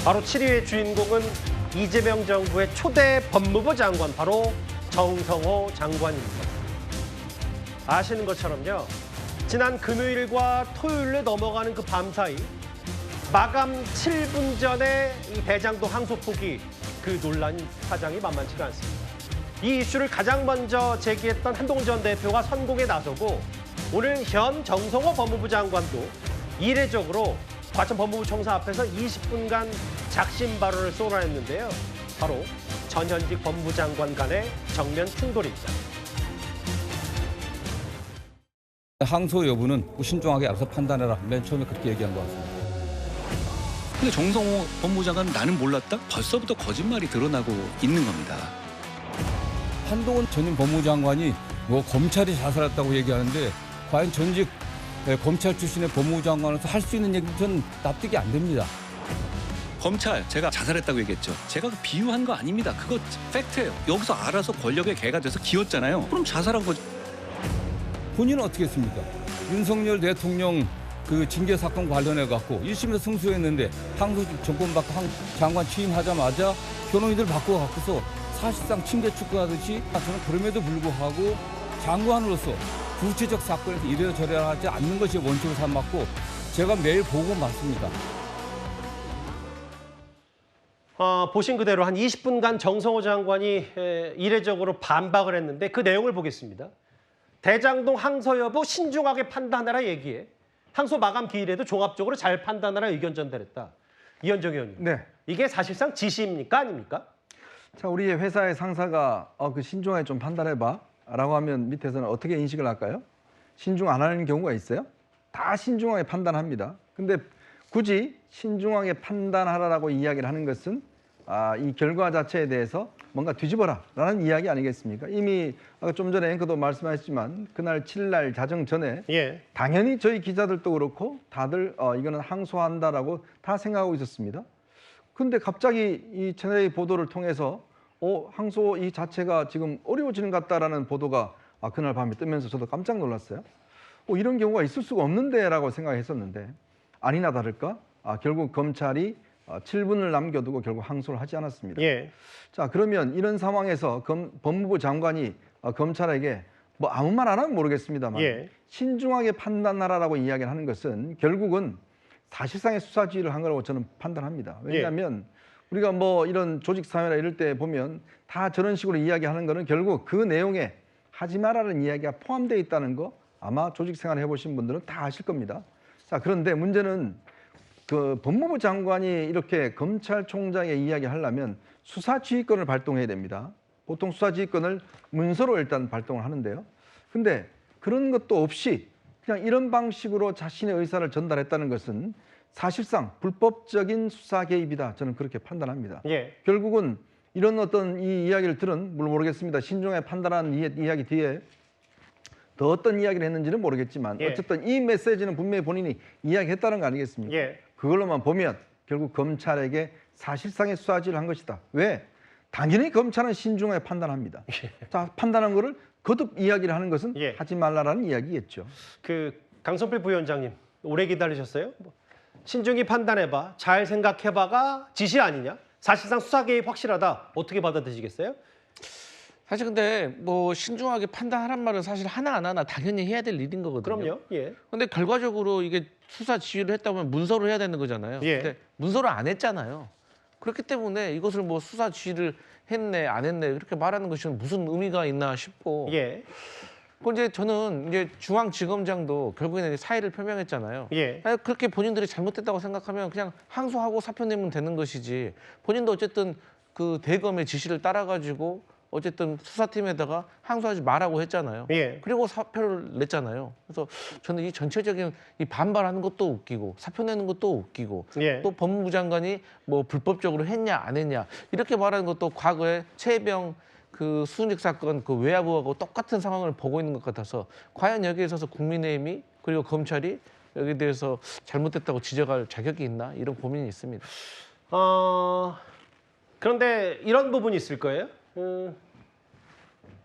바로 7위의 주인공은 이재명 정부의 초대 법무부 장관, 바로 정성호 장관입니다. 아시는 것처럼요, 지난 금요일과 토요일에 넘어가는 그 밤 사이 마감 7분 전에 이 대장동 항소 포기, 그 논란 사장이 만만치가 않습니다. 이 이슈를 가장 먼저 제기했던 한동훈 전 대표가 선공에 나서고, 오늘 현 정성호 법무부 장관도 이례적으로 과천 법무부 청사 앞에서 20분간 작심 발언을 쏟아냈는데요. 바로 전현직 법무부 장관 간의 정면 충돌입니다. 항소 여부는 신중하게 알아서 판단해라. 맨 처음에 그렇게 얘기한 것 같습니다. 근데 정성호 법무부 장관은 나는 몰랐다? 벌써부터 거짓말이 드러나고 있는 겁니다. 한동훈 전임 법무부 장관이 뭐 검찰이 자살했다고 얘기하는데, 과연 전직 검찰 출신의 법무부 장관으로서 할 수 있는 얘기는 전 납득이 안 됩니다. 검찰, 제가 자살했다고 얘기했죠. 제가 비유한 거 아닙니다. 그거 팩트예요. 여기서 알아서 권력의 개가 돼서 기었잖아요. 그럼 자살한 거죠. 본인은 어떻게 했습니까? 윤석열 대통령 그 징계 사건 관련해 갖고 1심에서 승소했는데 항소 정권 받고 장관 취임하자마자 변호인들 바꿔 갖고서 사실상 징계 축구하듯이, 저는 그럼에도 불구하고 장관으로서 구체적 사건에서 이래저래 하지 않는 것이 원칙으로 삼았고, 제가 매일 보고 맞습니다. 보신 그대로 한 20분간 정성호 장관이 이례적으로 반박을 했는데, 그 내용을 보겠습니다. 대장동 항소 여부 신중하게 판단하라 얘기에 항소 마감 기일에도 종합적으로 잘 판단하라 의견 전달했다. 이현정 의원님. 네. 이게 사실상 지시입니까? 아닙니까? 자, 우리의 회사의 상사가 그 신중하게 좀 판단해봐 라고 하면 밑에서는 어떻게 인식을 할까요? 신중 안 하는 경우가 있어요? 다 신중하게 판단합니다. 근데 굳이 신중하게 판단하라고 이야기를 하는 것은 이 결과 자체에 대해서 뭔가 뒤집어라 라는 이야기 아니겠습니까? 이미 아까 좀 전에 앵커도 말씀하셨지만 그날 7일 자정 전에 당연히 저희 기자들도 그렇고 다들 이거는 항소한다라고 다 생각하고 있었습니다. 근데 갑자기 이 채널A 보도를 통해서 항소 이 자체가 지금 어려워지는 것 같다라는 보도가 그날 밤에 뜨면서 저도 깜짝 놀랐어요. 이런 경우가 있을 수가 없는데 라고 생각했었는데, 아니나 다를까 결국 검찰이 7분을 남겨두고 결국 항소를 하지 않았습니다. 자, 그러면 이런 상황에서 법무부 장관이 검찰에게 뭐 아무 말 안 하면 모르겠습니다만 신중하게 판단하라라고 이야기를 하는 것은 결국은 사실상의 수사 지휘를 한 거라고 저는 판단합니다. 왜냐하면 우리가 뭐 이런 조직 사회나 이럴 때 보면 다 저런 식으로 이야기하는 거는 결국 그 내용에 하지 말라는 이야기가 포함되어 있다는 거 아마 조직 생활 해보신 분들은 다 아실 겁니다. 자, 그런데 문제는 그 법무부 장관이 이렇게 검찰총장의 이야기를 하려면 수사지휘권을 발동해야 됩니다. 보통 수사지휘권을 문서로 일단 발동을 하는데요. 근데 그런 것도 없이 그냥 이런 방식으로 자신의 의사를 전달했다는 것은 사실상 불법적인 수사 개입이다. 저는 그렇게 판단합니다. 결국은 이런 어떤 이 이야기를 들은, 물론 모르겠습니다. 신중하게 판단하는 이야기 뒤에 더 어떤 이야기를 했는지는 모르겠지만 어쨌든 이 메시지는 분명히 본인이 이야기했다는 거 아니겠습니까? 그걸로만 보면 결국 검찰에게 사실상의 수사지휘를 한 것이다. 왜? 당연히 검찰은 신중하게 판단합니다. 자, 판단한 거를 거듭 이야기를 하는 것은 하지 말라라는 이야기겠죠. 강성필 부위원장님, 오래 기다리셨어요? 신중히 판단해봐, 잘 생각해봐가 지시 아니냐? 사실상 수사 개입 확실하다. 어떻게 받아들이시겠어요? 사실 근데 뭐 신중하게 판단하란 말은 사실 하나 안 하나 당연히 해야 될 일인 거거든요. 그럼요. 근데 결과적으로 이게 수사 지휘를 했다 보면 문서로 해야 되는 거잖아요. 근데 문서를 안 했잖아요. 그렇기 때문에 이것을 뭐 수사 지휘를 했네 안 했네 이렇게 말하는 것이 무슨 의미가 있나 싶고. 그 이제 저는 이제 중앙지검장도 결국에는 사의를 표명했잖아요. 그렇게 본인들이 잘못됐다고 생각하면 그냥 항소하고 사표 내면 되는 것이지, 본인도 어쨌든 그 대검의 지시를 따라가지고 어쨌든 수사팀에다가 항소하지 말라고 했잖아요. 그리고 사표를 냈잖아요. 그래서 저는 이 전체적인 이 반발하는 것도 웃기고 사표 내는 것도 웃기고 또 법무부 장관이 뭐 불법적으로 했냐 안 했냐 이렇게 말하는 것도 과거에 최혜병 그 수은직 사건 그 외화부하고 똑같은 상황을 보고 있는 것 같아서, 과연 여기에 있어서 국민의힘이 그리고 검찰이 여기에 대해서 잘못됐다고 지적할 자격이 있나 이런 고민이 있습니다. 그런데 이런 부분이 있을 거예요.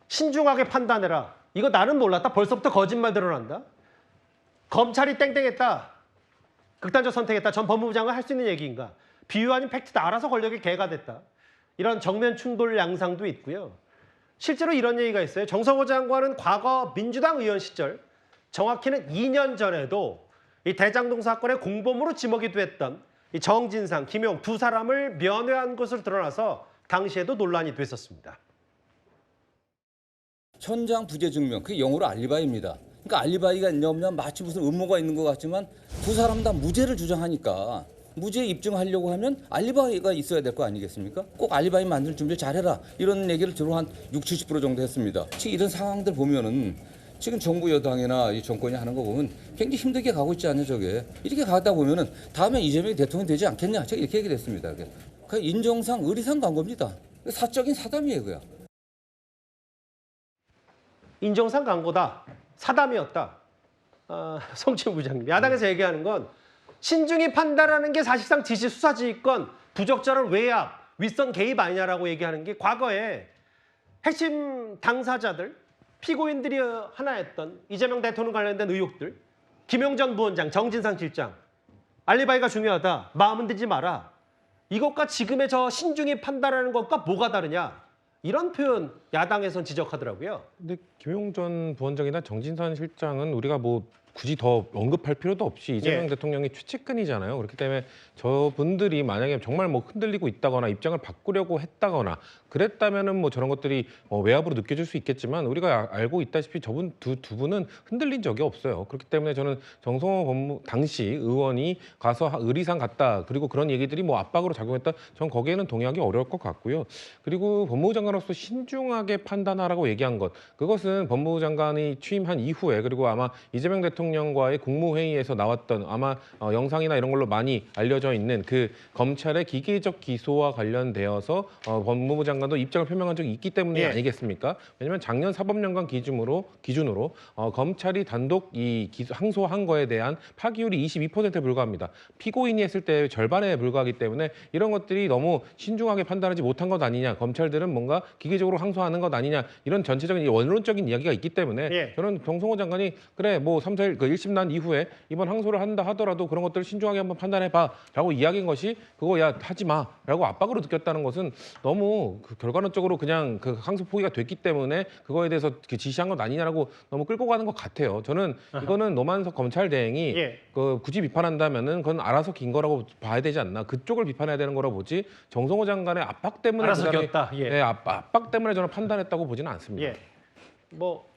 신중하게 판단해라. 이거 나는 몰랐다. 벌써부터 거짓말 드러난다. 검찰이 땡땡했다. 극단적 선택했다. 전 법무부 장관 할 수 있는 얘기인가? 비유 아닌 팩트다. 알아서 권력의 개가 됐다. 이런 정면 충돌 양상도 있고요. 실제로 이런 얘기가 있어요. 정성호 장관은 과거 민주당 의원 시절, 정확히는 2년 전에도 이 대장동 사건의 공범으로 지목이 됐던 이 정진상, 김용 두 사람을 면회한 것으로 드러나서 당시에도 논란이 됐었습니다. 천장 부재 증명, 그게 영어로 알리바이입니다. 그러니까 알리바이가 있냐 없냐 마치 무슨 음모가 있는 것 같지만 두 사람 다 무죄를 주장하니까 무죄 입증하려고 하면 알리바이가 있어야 될 거 아니겠습니까? 꼭 알리바이 만들 준비를 잘해라. 이런 얘기를 주로 한 60-70% 정도 했습니다. 지금 이런 상황들 보면은 지금 정부 여당이나 이 정권이 하는 거 보면 굉장히 힘들게 가고 있지 않냐 저게. 이렇게 가다 보면은 다음에 이재명이 대통령이 되지 않겠냐. 제가 이렇게 얘기를 했습니다. 그 인정상 의리상 간 겁니다. 사적인 사담이에요, 그야. 인정상 간 거다. 사담이었다. 성추행 부장님. 야당에서 얘기하는 건 신중히 판단하는 게 사실상 지시 수사지휘권, 부적절한 외압, 윗선 개입 아니냐라고 얘기하는 게 과거에 핵심 당사자들, 피고인들이 하나였던 이재명 대통령 관련된 의혹들, 김용 전 부원장, 정진상 실장, 알리바이가 중요하다. 마음 흔들지 마라. 이것과 지금의 저 신중히 판단하는 것과 뭐가 다르냐. 이런 표현 야당에선 지적하더라고요. 근데 김용 전 부원장이나 정진상 실장은 우리가 뭐 굳이 더 언급할 필요도 없이 이재명 대통령이 최측근이잖아요. 그렇기 때문에 저분들이 만약에 정말 뭐 흔들리고 있다거나 입장을 바꾸려고 했다거나 그랬다면은 뭐 저런 것들이 외압으로 느껴질 수 있겠지만 우리가 알고 있다시피 저분 두 분은 흔들린 적이 없어요. 그렇기 때문에 저는 정성호 당시 의원이 가서 의리상 갔다 그리고 그런 얘기들이 뭐 압박으로 작용했다. 전 거기에는 동의하기 어려울 것 같고요. 그리고 법무부 장관으로서 신중하게 판단하라고 얘기한 것 그것은 법무부 장관이 취임한 이후에 그리고 아마 이재명 대통령과의 국무회의에서 나왔던 아마 영상이나 이런 걸로 많이 알려져 있는 그 검찰의 기계적 기소와 관련되어서 법무부 장관도 입장을 표명한 적이 있기 때문이 아니겠습니까? 왜냐하면 작년 사법연관 기준으로 검찰이 단독 항소한 거에 대한 파기율이 22%에 불과합니다. 피고인이 했을 때 절반에 불과하기 때문에 이런 것들이 너무 신중하게 판단하지 못한 것 아니냐, 검찰들은 뭔가 기계적으로 항소하는 것 아니냐 이런 전체적인 원론적인 이야기가 있기 때문에 저는 정성호 장관이 그래 뭐 3, 4일 그 1심 난 이후에 이번 항소를 한다 하더라도 그런 것들을 신중하게 한번 판단해봐라고 이야기한 것이 그거 야 하지 마라고 압박으로 느꼈다는 것은 너무 결과론적으로 그냥 그 항소 포기가 됐기 때문에 그거에 대해서 지시한 것 아니냐라고 너무 끌고 가는 것 같아요. 저는 이거는 노만석 검찰 대행이 굳이 비판한다면은 그건 알아서 긴 거라고 봐야 되지 않나. 그쪽을 비판해야 되는 거라고 보지. 정성호 장관의 압박 때문에 알아서 겼다. 압박 때문에 저는 판단했다고 보지는 않습니다. 뭐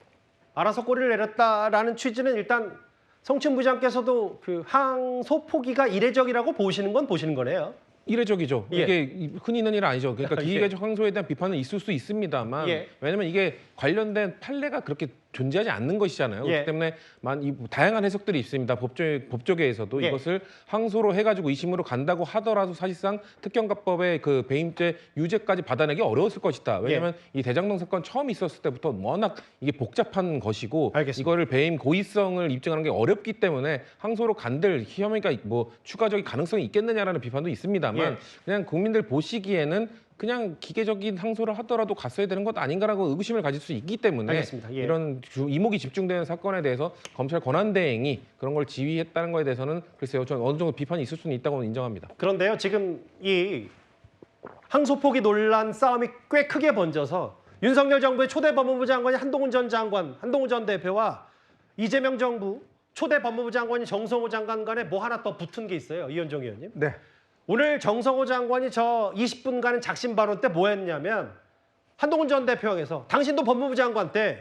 알아서 꼬리를 내렸다라는 취지는 일단 성춘 부장께서도 그 항소 포기가 이례적이라고 보시는 건 보시는 거네요. 이례적이죠. 이게 흔히 있는 일 아니죠. 그러니까 기계적 항소에 대한 비판은 있을 수 있습니다만 왜냐하면 이게 관련된 판례가 그렇게 존재하지 않는 것이잖아요. 그렇기 때문에 다양한 해석들이 있습니다. 법조계에서도 이것을 항소로 해가지고 2심으로 간다고 하더라도 사실상 특경가법의 그 배임죄 유죄까지 받아내기 어려웠을 것이다. 왜냐하면 이 대장동 사건 처음 있었을 때부터 워낙 이게 복잡한 것이고 이거를 배임 고의성을 입증하는 게 어렵기 때문에 항소로 간들 혐의가 뭐 추가적인 가능성이 있겠느냐라는 비판도 있습니다만 그냥 국민들 보시기에는 그냥 기계적인 항소를 하더라도 갔어야 되는 것 아닌가라고 의구심을 가질 수 있기 때문에 이런 이목이 집중되는 사건에 대해서 검찰 권한대행이 그런 걸 지휘했다는 거에 대해서는 글쎄요. 저는 어느 정도 비판이 있을 수는 있다고 인정합니다. 그런데요. 지금 이 항소 포기 논란 싸움이 꽤 크게 번져서 윤석열 정부의 초대 법무부 장관이 한동훈 전 대표와 이재명 정부 초대 법무부 장관이 정성호 장관 간에 뭐 하나 더 붙은 게 있어요. 이현종 의원님. 네. 오늘 정성호 장관이 저 20분간의 작심 발언 때 뭐 했냐면 한동훈 전 대표에서 당신도 법무부 장관 때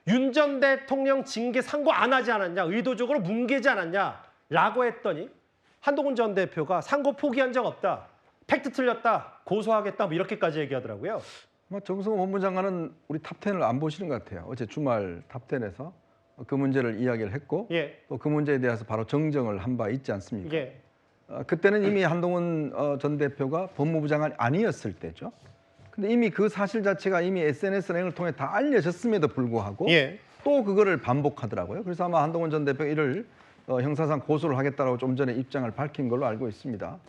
윤 전 대통령 징계 상고 안 하지 않았냐, 의도적으로 뭉개지 않았냐라고 했더니 한동훈 전 대표가 상고 포기한 적 없다, 팩트 틀렸다, 고소하겠다 뭐 이렇게까지 얘기하더라고요. 정성호 법무부 장관은 우리 탑10을 안 보시는 것 같아요. 어제 주말 탑10에서 그 문제를 이야기를 했고 또 그 문제에 대해서 바로 정정을 한 바 있지 않습니까? 그때는 이미 한동훈 전 대표가 법무부 장관이 아니었을 때죠. 근데 이미 그 사실 자체가 이미 SNS를 통해 다 알려졌음에도 불구하고 또 그거를 반복하더라고요. 그래서 아마 한동훈 전 대표가 이를 형사상 고소를 하겠다라고 좀 전에 입장을 밝힌 걸로 알고 있습니다.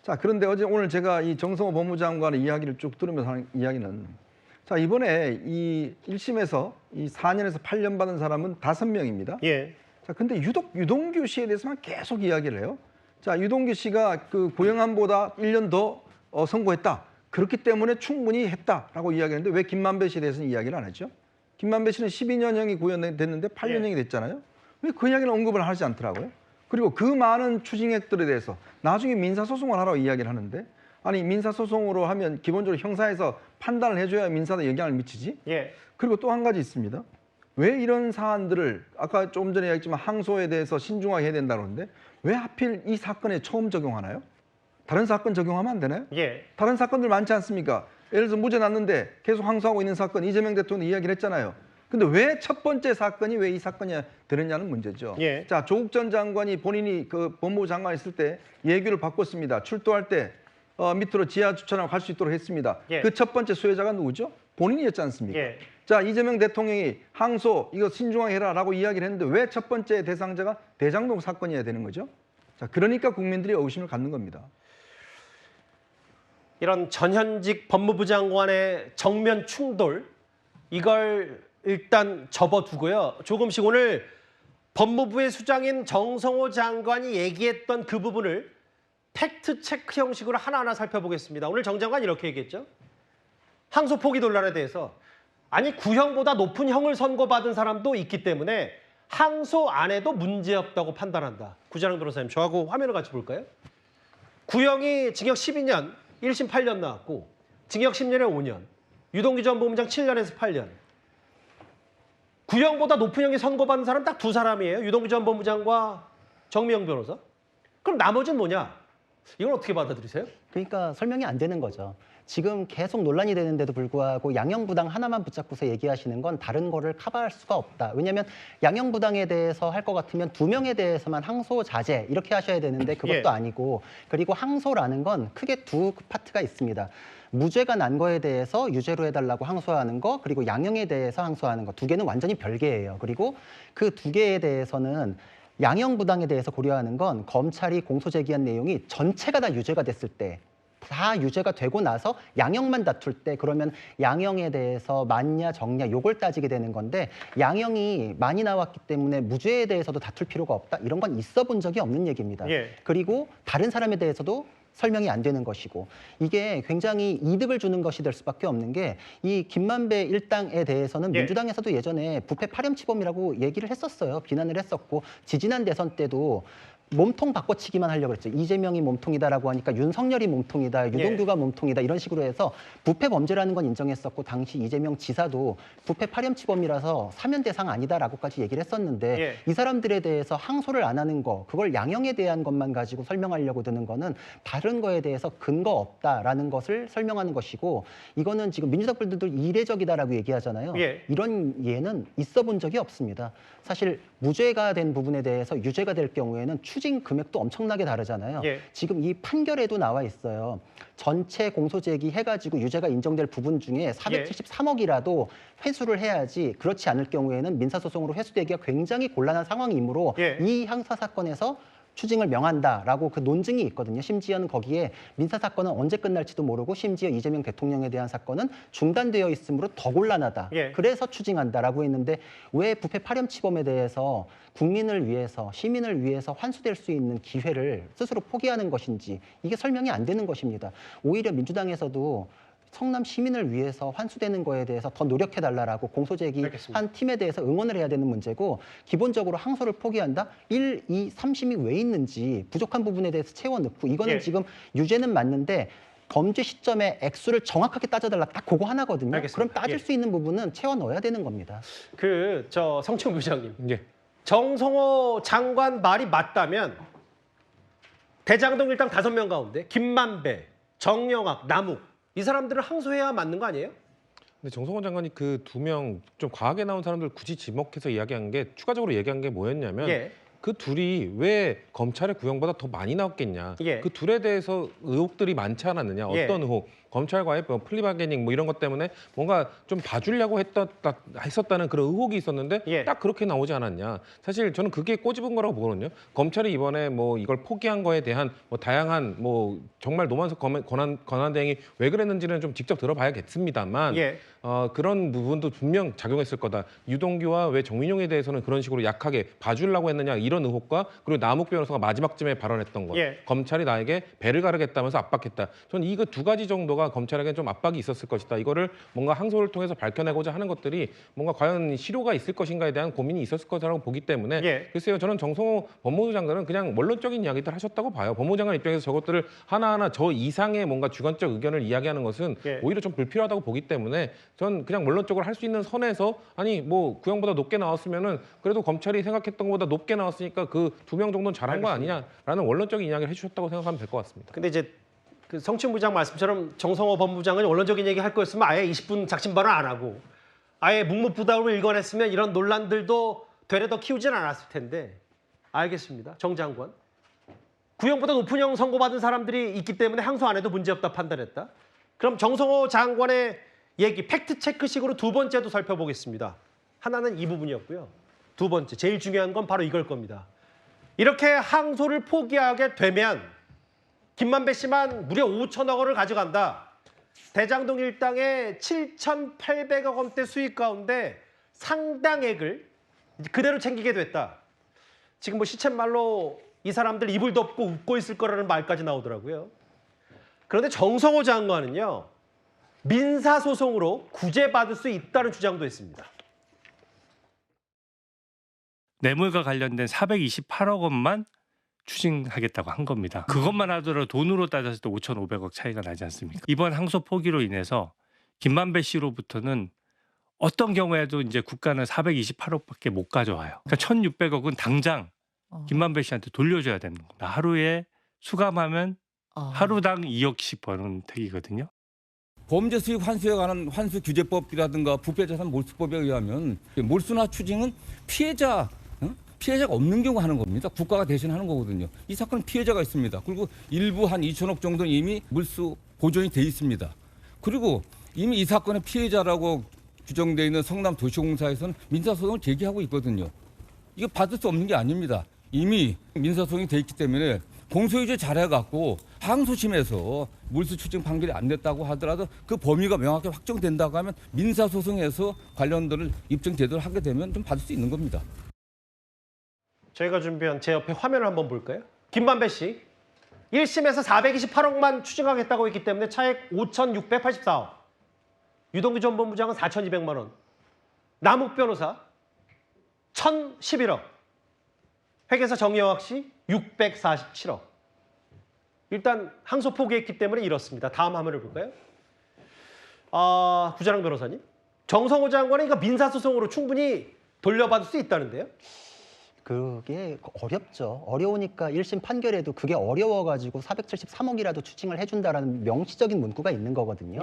자, 그런데 오늘 제가 이 정성호 법무부 장관의 이야기를 쭉 들으면서 하는 이야기는 자, 이번에 이 1심에서 이 4년에서 8년 받은 사람은 5명입니다. 자, 근데 유독 유동규 씨에 대해서만 계속 이야기를 해요. 자, 유동규 씨가 그 고영함보다 1년 더 선고했다. 그렇기 때문에 충분히 했다라고 이야기했는데 왜 김만배 씨에 대해서는 이야기를 안 했죠? 김만배 씨는 12년형이 구형됐는데 8년형이 됐잖아요. 왜 그 이야기는 언급을 하지 않더라고요? 그리고 그 많은 추징액들에 대해서 나중에 민사소송을 하라고 이야기를 하는데 아니 민사소송으로 하면 기본적으로 형사에서 판단을 해줘야 민사에 영향을 미치지. 그리고 또 한 가지 있습니다. 왜 이런 사안들을 아까 조금 전에 얘기했지만 항소에 대해서 신중하게 해야 된다고 하는데 왜 하필 이 사건에 처음 적용하나요? 다른 사건 적용하면 안 되나요? 다른 사건들 많지 않습니까? 예를 들어서 무죄 났는데 계속 항소하고 있는 사건 이재명 대통령이 이야기를 했잖아요. 근데 왜 첫 번째 사건이 왜 이 사건이 되느냐는 문제죠. 자, 조국 전 장관이 본인이 그 법무부 장관 있을 때 예규를 바꿨습니다. 출두할 때 밑으로 지하 주차장 갈 수 있도록 했습니다. 그 첫 번째 수혜자가 누구죠? 본인이었지 않습니까? 자, 이재명 대통령이 항소 이거 신중하게 해라라고 이야기를 했는데 왜 첫 번째 대상자가 대장동 사건이어야 되는 거죠? 자, 그러니까 국민들이 의구심을 갖는 겁니다. 이런 전현직 법무부 장관의 정면 충돌 이걸 일단 접어두고요. 조금씩 오늘 법무부의 수장인 정성호 장관이 얘기했던 그 부분을 팩트 체크 형식으로 하나하나 살펴보겠습니다. 오늘 정 장관 이렇게 얘기했죠. 항소 포기 논란에 대해서 아니 구형보다 높은 형을 선고받은 사람도 있기 때문에 항소 안 해도 문제없다고 판단한다. 구자랑 변호사님 저하고 화면을 같이 볼까요? 구형이 징역 12년, 1심 8년 나왔고 징역 10년에 5년, 유동규 전 법무부장 7년에서 8년. 구형보다 높은 형이 선고받은 사람 딱 두 사람이에요. 유동규 전 법무부장과 정미영 변호사. 그럼 나머지는 뭐냐? 이걸 어떻게 받아들이세요? 그러니까 설명이 안 되는 거죠. 지금 계속 논란이 되는데도 불구하고 양형부당 하나만 붙잡고서 얘기하시는 건 다른 거를 커버할 수가 없다. 왜냐하면 양형부당에 대해서 할 것 같으면 2명에 대해서만 항소 자제 이렇게 하셔야 되는데 그것도 아니고 그리고 항소라는 건 크게 두 파트가 있습니다. 무죄가 난 거에 대해서 유죄로 해달라고 항소하는 거 그리고 양형에 대해서 항소하는 거 두 개는 완전히 별개예요. 그리고 그 두 개에 대해서는 양형부당에 대해서 고려하는 건 검찰이 공소 제기한 내용이 전체가 다 유죄가 됐을 때 다 유죄가 되고 나서 양형만 다툴 때 그러면 양형에 대해서 맞냐 적냐 요걸 따지게 되는 건데 양형이 많이 나왔기 때문에 무죄에 대해서도 다툴 필요가 없다. 이런 건 있어 본 적이 없는 얘기입니다. 그리고 다른 사람에 대해서도 설명이 안 되는 것이고 이게 굉장히 이득을 주는 것이 될 수밖에 없는 게 이 김만배 일당에 대해서는 민주당에서도 예전에 부패 파렴치범이라고 얘기를 했었어요. 비난을 했었고 지지난 대선 때도 몸통 바꿔치기만 하려고 했죠. 이재명이 몸통이다라고 하니까 윤석열이 몸통이다, 유동규가 몸통이다 이런 식으로 해서 부패 범죄라는 건 인정했었고 당시 이재명 지사도 부패 파렴치범이라서 사면 대상 아니다라고까지 얘기를 했었는데 이 사람들에 대해서 항소를 안 하는 거 그걸 양형에 대한 것만 가지고 설명하려고 드는 거는 다른 거에 대해서 근거 없다라는 것을 설명하는 것이고 이거는 지금 민주당 분들도 이례적이다라고 얘기하잖아요. 이런 예는 있어 본 적이 없습니다. 사실 무죄가 된 부분에 대해서 유죄가 될 경우에는 추징 금액도 엄청나게 다르잖아요. 지금 이 판결에도 나와 있어요. 전체 공소 제기해가지고 유죄가 인정될 부분 중에 473억이라도 회수를 해야지 그렇지 않을 경우에는 민사소송으로 회수되기가 굉장히 곤란한 상황이므로 이 형사 사건에서 추징을 명한다라고 그 논증이 있거든요. 심지어는 거기에 민사사건은 언제 끝날지도 모르고 심지어 이재명 대통령에 대한 사건은 중단되어 있으므로 더 곤란하다. 그래서 추징한다라고 했는데 왜 부패 파렴치범에 대해서 국민을 위해서 시민을 위해서 환수될 수 있는 기회를 스스로 포기하는 것인지 이게 설명이 안 되는 것입니다. 오히려 민주당에서도 성남 시민을 위해서 환수되는 거에 대해서 더 노력해달라고 공소제기한 팀에 대해서 응원을 해야 되는 문제고 기본적으로 항소를 포기한다? 1, 2, 3심이 왜 있는지 부족한 부분에 대해서 채워 넣고 이거는 지금 유죄는 맞는데 범죄 시점의 액수를 정확하게 따져달라 딱 그거 하나거든요. 그럼 따질 수 있는 부분은 채워 넣어야 되는 겁니다. 성청 부장님. 정성호 장관 말이 맞다면 대장동 일당 5명 가운데 김만배, 정영학, 남욱 이 사람들을 항소해야 맞는 거 아니에요? 근데 정성호 장관이 그 2명 좀 과하게 나온 사람들 굳이 지목해서 이야기한 게 추가적으로 얘기한 게 뭐였냐면 그 둘이 왜 검찰의 구형보다 더 많이 나왔겠냐. 그 둘에 대해서 의혹들이 많지 않았느냐. 어떤 의혹. 검찰과의 플리바게닝 뭐 이런 것 때문에 뭔가 좀 봐주려고 했었다는 그런 의혹이 있었는데 딱 그렇게 나오지 않았냐. 사실 저는 그게 꼬집은 거라고 보거든요. 검찰이 이번에 뭐 이걸 포기한 거에 대한 뭐 다양한 뭐 정말 노만석 권한 대행이 왜 그랬는지는 좀 직접 들어봐야겠습니다만 그런 부분도 분명 작용했을 거다. 유동규와 왜 정민용에 대해서는 그런 식으로 약하게 봐주려고 했느냐 이런 의혹과 그리고 남욱 변호사가 마지막쯤에 발언했던 것, 검찰이 나에게 배를 가르겠다면서 압박했다. 저는 이 그 두 가지 정도가 검찰에게 좀 압박이 있었을 것이다. 이거를 뭔가 항소를 통해서 밝혀내고자 하는 것들이 뭔가 과연 실효가 있을 것인가에 대한 고민이 있었을 것이라고 보기 때문에 글쎄요, 저는 정성호 법무부 장관은 그냥 원론적인 이야기들 하셨다고 봐요. 법무부 장관 입장에서 저것들을 하나하나 저 이상의 뭔가 주관적 의견을 이야기하는 것은 오히려 좀 불필요하다고 보기 때문에 전 그냥 원론적으로 할 수 있는 선에서 아니 뭐 구형보다 높게 나왔으면은 그래도 검찰이 생각했던 것보다 높게 나왔으니까 그 2명 정도는 잘한 거 아니냐라는 원론적인 이야기를 해주셨다고 생각하면 될 것 같습니다. 근데 이제 그 성춘부장 말씀처럼 정성호 법무부장은 원론적인 얘기 할 거였으면 아예 20분 작심 발언 안 하고 아예 묵묵부답으로 일관했으면 이런 논란들도 되레 더 키우진 않았을 텐데. 알겠습니다. 정 장관. 구형보다 높은 형 선고받은 사람들이 있기 때문에 항소 안 해도 문제없다 판단했다. 그럼 정성호 장관의 얘기 팩트체크식으로 두 번째도 살펴보겠습니다. 하나는 이 부분이었고요. 두 번째, 제일 중요한 건 바로 이걸 겁니다. 이렇게 항소를 포기하게 되면 김만배 씨만 무려 5천억 원을 가져간다. 대장동 일당의 7,800억 원대 수익 가운데 상당액을 그대로 챙기게 됐다. 지금 뭐 시쳇말로 이 사람들 이불 덮고 웃고 있을 거라는 말까지 나오더라고요. 그런데 정성호 장관은요. 민사소송으로 구제받을 수 있다는 주장도 했습니다. 뇌물과 관련된 428억 원만 추징하겠다고 한 겁니다. 그것만 하더라도 돈으로 따졌을 때 5,500억 차이가 나지 않습니까? 이번 항소 포기로 인해서 김만배 씨로부터는 어떤 경우에도 이제 국가는 428억밖에 못 가져와요. 그러니까 1,600억은 당장 김만배 씨한테 돌려줘야 되는 겁니다. 하루에 수감하면 하루당 2억씩 버는 택이거든요. 범죄 수익 환수에 관한 환수규제법이라든가 부패자산 몰수법에 의하면 몰수나 추징은 피해자가 없는 경우 하는 겁니다. 국가가 대신 하는 거거든요. 이 사건은 피해자가 있습니다. 그리고 일부 한 2천억 정도는 이미 몰수 보존이 돼 있습니다. 그리고 이미 이 사건의 피해자라고 규정되어 있는 성남도시공사에서는 민사소송을 제기하고 있거든요. 이거 받을 수 없는 게 아닙니다. 이미 민사소송이 돼 있기 때문에 공소유지 잘해갖고 항소심에서 몰수 추징 판결이 안 됐다고 하더라도 그 범위가 명확히 확정된다고 하면 민사소송에서 관련들을 입증 제도를 하게 되면 좀 받을 수 있는 겁니다. 저희가 준비한 제 옆에 화면을 한번 볼까요? 김만배 씨 1심에서 428억만 추징하겠다고 했기 때문에 차액 5,684억. 유동규 전 본부장은 4,200만 원. 남욱 변호사 1,011억. 회계사 정영학 씨 647억. 일단 항소 포기했기 때문에 이렇습니다. 다음 화면을 볼까요? 구자랑 변호사님. 정성호 장관은 이거 민사소송으로 충분히 돌려받을 수 있다는데요? 그게 어렵죠. 어려우니까 1심 판결에도 그게 어려워가지고 473억이라도 추징을 해준다라는 명시적인 문구가 있는 거거든요.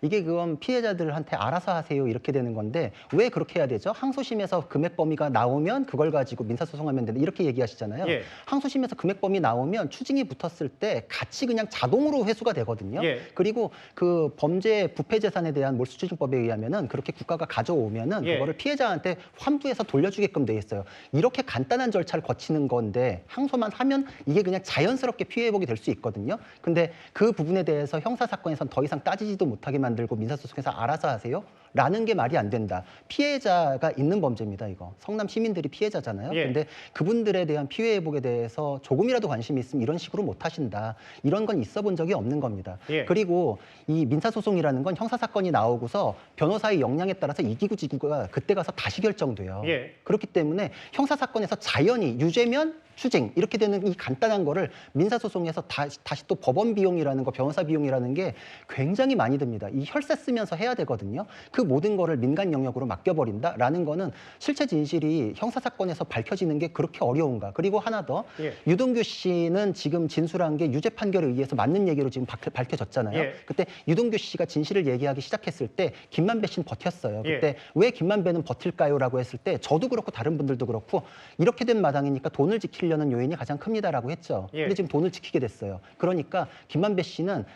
이게 그건 피해자들한테 알아서 하세요 이렇게 되는 건데 왜 그렇게 해야 되죠? 항소심에서 금액 범위가 나오면 그걸 가지고 민사소송하면 된다 이렇게 얘기하시잖아요. 항소심에서 금액 범위 나오면 추징이 붙었을 때 같이 그냥 자동으로 회수가 되거든요. 그리고 그 범죄 부패 재산에 대한 몰수추징법에 의하면은 그렇게 국가가 가져오면은 그거를 피해자한테 환부해서 돌려주게끔 돼 있어요. 이렇게 간단한 절차를 거치는 건데 항소만 하면 이게 그냥 자연스럽게 피해 회복이 될 수 있거든요. 근데 그 부분에 대해서 형사 사건에선 더 이상 따지지도 못하게 만들고 민사소송에서 알아서 하세요? 라는 게 말이 안 된다. 피해자가 있는 범죄입니다, 이거. 성남 시민들이 피해자잖아요. 근데 그분들에 대한 피해 회복에 대해서 조금이라도 관심이 있으면 이런 식으로 못 하신다. 이런 건 있어 본 적이 없는 겁니다. 그리고 이 민사소송이라는 건 형사사건이 나오고서 변호사의 역량에 따라서 이기고 지구가 그때 가서 다시 결정돼요. 그렇기 때문에 형사사건에서 자연히 유죄면 추징 이렇게 되는 이 간단한 거를 민사소송에서 다시 또 법원 비용이라는 거, 변호사 비용이라는 게 굉장히 많이 듭니다. 이 혈세 쓰면서 해야 되거든요. 그 모든 거를 민간 영역으로 맡겨버린다라는 거는 실체 진실이 형사사건에서 밝혀지는 게 그렇게 어려운가. 그리고 하나 더, 유동규 씨는 지금 진술한 게 유죄 판결에 의해서 맞는 얘기로 지금 밝혀졌잖아요. 그때 유동규 씨가 진실을 얘기하기 시작했을 때 김만배 씨는 버텼어요. 그때 왜 김만배는 버틸까요? 라고 했을 때 저도 그렇고 다른 분들도 그렇고 이렇게 된 마당이니까 돈을 지키려는 요인이 가장 큽니다라고 했죠. 근데 지금 돈을 지키게 됐어요. 그러니까 김만배 씨는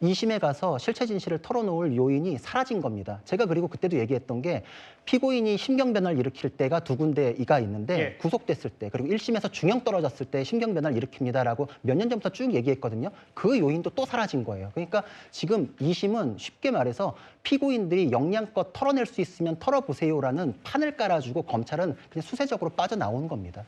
2심에 가서 실체 진실을 털어놓을 요인이 사라진 겁니다. 제가 그리고 그때도 얘기했던 게 피고인이 심경변화를 일으킬 때가 두 군데가 있는데 구속됐을 때 그리고 1심에서 중형 떨어졌을 때 심경변화를 일으킵니다라고 몇 년 전부터 쭉 얘기했거든요. 그 요인도 또 사라진 거예요. 그러니까 지금 2심은 쉽게 말해서 피고인들이 역량껏 털어낼 수 있으면 털어보세요라는 판을 깔아주고 검찰은 그냥 수세적으로 빠져나오는 겁니다.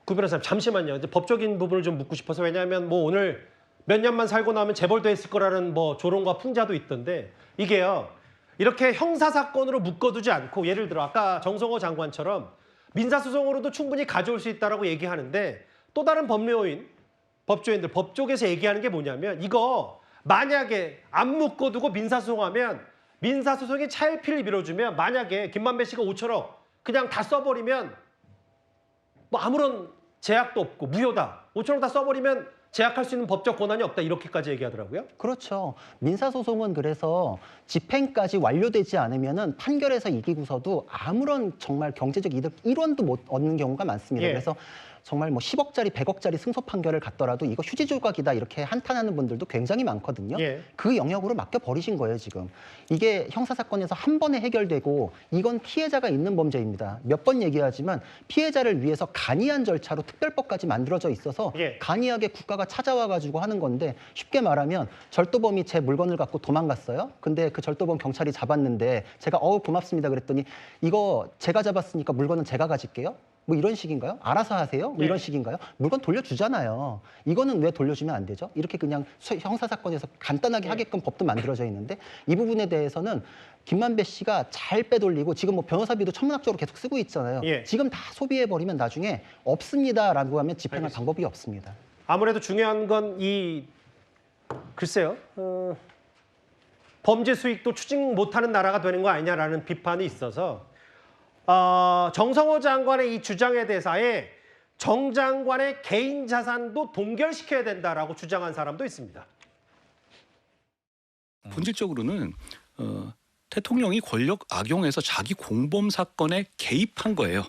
구 변호사님 잠시만요. 이제 법적인 부분을 좀 묻고 싶어서 왜냐하면 뭐 오늘 몇 년만 살고 나면 재벌도 했을 거라는 뭐 조롱과 풍자도 있던데 이게요. 이렇게 형사 사건으로 묶어두지 않고 예를 들어 아까 정성호 장관처럼 민사소송으로도 충분히 가져올 수 있다라고 얘기하는데 또 다른 법조인들 법 쪽에서 얘기하는 게 뭐냐면 이거 만약에 안 묶어두고 민사소송하면 민사소송이 차일피일 미뤄주면 만약에 김만배 씨가 5천억 그냥 다 써버리면 뭐 아무런 제약도 없고 무효다. 5천억 다 써버리면 제약할 수 있는 법적 권한이 없다. 이렇게까지 얘기하더라고요. 그렇죠. 민사소송은 그래서 집행까지 완료되지 않으면은 판결에서 이기고서도 아무런 정말 경제적 이득 1원도 못 얻는 경우가 많습니다. 예. 그래서 정말 뭐 10억짜리, 100억짜리 승소 판결을 갔더라도 이거 휴지 조각이다 이렇게 한탄하는 분들도 굉장히 많거든요. 예. 그 영역으로 맡겨버리신 거예요, 지금. 이게 형사사건에서 한 번에 해결되고 이건 피해자가 있는 범죄입니다. 몇 번 얘기하지만 피해자를 위해서 간이한 절차로 특별법까지 만들어져 있어서 예. 간이하게 국가가 찾아와가지고 하는 건데 쉽게 말하면 절도범이 제 물건을 갖고 도망갔어요. 근데 그 절도범 경찰이 잡았는데 제가 고맙습니다 그랬더니 이거 제가 잡았으니까 물건은 제가 가질게요. 뭐 이런 식인가요? 알아서 하세요? 뭐 이런 식인가요? 물건 돌려주잖아요. 이거는 왜 돌려주면 안 되죠? 이렇게 그냥 형사사건에서 간단하게 하게끔 법도 만들어져 있는데 이 부분에 대해서는 김만배 씨가 잘 빼돌리고 지금 뭐 변호사비도 천문학적으로 계속 쓰고 있잖아요. 예. 지금 다 소비해버리면 나중에 없습니다라고 하면 집행할 알겠습니다. 방법이 없습니다. 아무래도 중요한 건 글쎄요. 범죄 수익도 추징 못하는 나라가 되는 거 아니냐라는 비판이 있어서 정성호 장관의 이 주장에 대해서 아예 정 장관의 개인 자산도 동결시켜야 된다라고 주장한 사람도 있습니다. 본질적으로는 대통령이 권력 악용해서 자기 공범 사건에 개입한 거예요.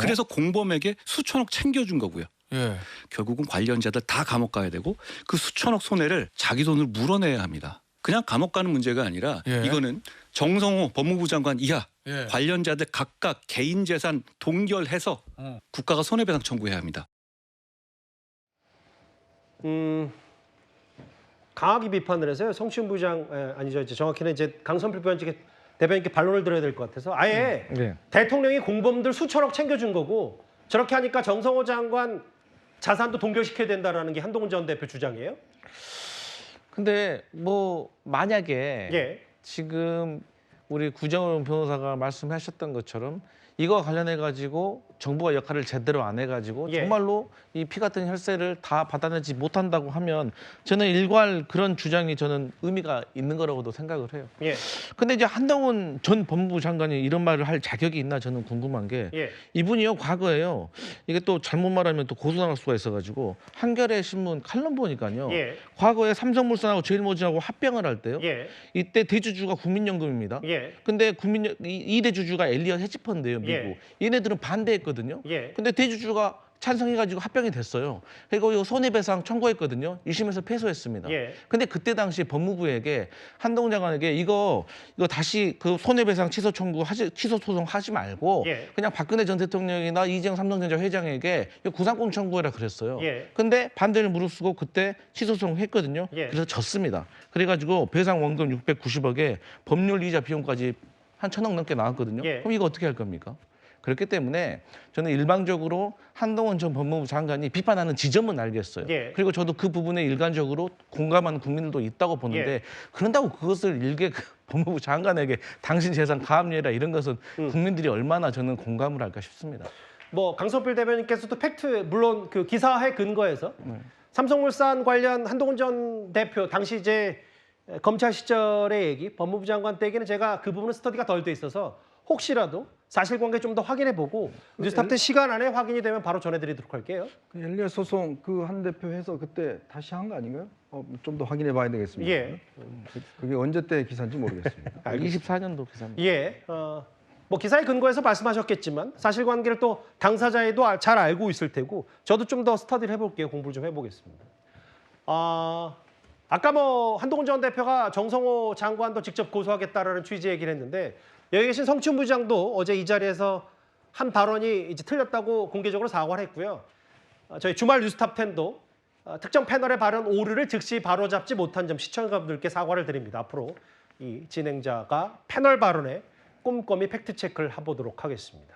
그래서 공범에게 수천억 챙겨준 거고요. 예. 결국은 관련자들 다 감옥 가야 되고 그 수천억 손해를 자기 돈을 물어내야 합니다. 그냥 감옥 가는 문제가 아니라 예. 이거는 정성호 법무부 장관 이하 예. 관련자들 각각 개인 재산 동결해서 국가가 손해배상 청구해야 합니다. 강하게 비판을 해서요. 성춘 부장 아니죠. 이제 정확히는 이제 강선필 대변인께 반론을 들어야 될 것 같아서 아예 대통령이 공범들 수천억 챙겨준 거고 저렇게 하니까 정성호 장관 자산도 동결시켜야 된다라는 게 한동훈 전 대표 주장이에요. 근데 뭐 만약에 예. 지금 우리 구정훈 변호사가 말씀하셨던 것처럼 이거 관련해 가지고 정부가 역할을 제대로 안 해가지고 예. 정말로 이 피 같은 혈세를 다 받아내지 못한다고 하면 저는 일괄 그런 주장이 저는 의미가 있는 거라고도 생각을 해요. 예. 근데 이제 한동훈 전 법무부 장관이 이런 말을 할 자격이 있나 저는 궁금한 게 예. 이분이요 과거에요 이게 또 잘못 말하면 또 고소당할 수가 있어가지고 한겨레 신문 칼럼 보니까요 예. 과거에 삼성물산하고 제일모직하고 합병을 할 때요 예. 이때 대주주가 국민연금입니다. 예. 근데 이 대주주가 엘리엇 헤지펀드예요 미국. 예. 얘네들은 반대했거든요. 예. 근데 대주주가 찬성해가지고 합병이 됐어요. 그리고 이거 손해배상 청구했거든요. 1심에서 패소했습니다. 예. 근데 그때 당시 법무부에게 한동훈 장관에게 이거 다시 그 손해배상 취소 소송 하지 말고 예. 그냥 박근혜 전 대통령이나 이재용 삼성전자 회장에게 구상권 청구해라 그랬어요. 예. 근데 반대를 무릅쓰고 그때 취소 소송 했거든요. 예. 그래서 졌습니다. 그래가지고 배상 원금 690억에 법률 이자 비용까지 한 1,000억 넘게 나왔거든요. 예. 그럼 이거 어떻게 할 겁니까? 그렇기 때문에 저는 일방적으로 한동훈 전 법무부 장관이 비판하는 지점은 알겠어요. 예. 그리고 저도 그 부분에 일관적으로 공감하는 국민들도 있다고 보는데 예. 그런다고 그것을 일개 법무부 장관에게 당신 재산 가압류해라 이런 것은 국민들이 얼마나 저는 공감을 할까 싶습니다. 뭐 강선필 대변인께서도 팩트 물론 그 기사에 근거해서 삼성물산 관련 한동훈 전 대표 당시 이제 검찰 시절의 얘기 법무부 장관 때에는 제가 그 부분은 스터디가 덜 돼 있어서 혹시라도 사실관계 좀 더 확인해보고 뉴스탑 때 시간 안에 확인이 되면 바로 전해드리도록 할게요. 그 엘리엇 소송 그 한 대표 해서 그때 다시 한 거 아닌가요? 좀 더 확인해봐야 되겠습니다. 예. 그게 언제 때 기사인지 모르겠습니다. 24년도 기사입니다. 예. 뭐 기사에 근거해서 말씀하셨겠지만 사실관계를 또 당사자에도 잘 알고 있을 테고 저도 좀 더 스터디를 해볼게요. 공부를 좀 해보겠습니다. 아까 뭐 한동훈 전 대표가 정성호 장관도 직접 고소하겠다라는 취지의 얘기를 했는데 여기 계신 성춘 부장도 어제 이 자리에서 한 발언이 이제 틀렸다고 공개적으로 사과를 했고요. 저희 주말 뉴스탑 10도 특정 패널의 발언 오류를 즉시 바로잡지 못한 점 시청자분들께 사과를 드립니다. 앞으로 이 진행자가 패널 발언에 꼼꼼히 팩트 체크를 해보도록 하겠습니다.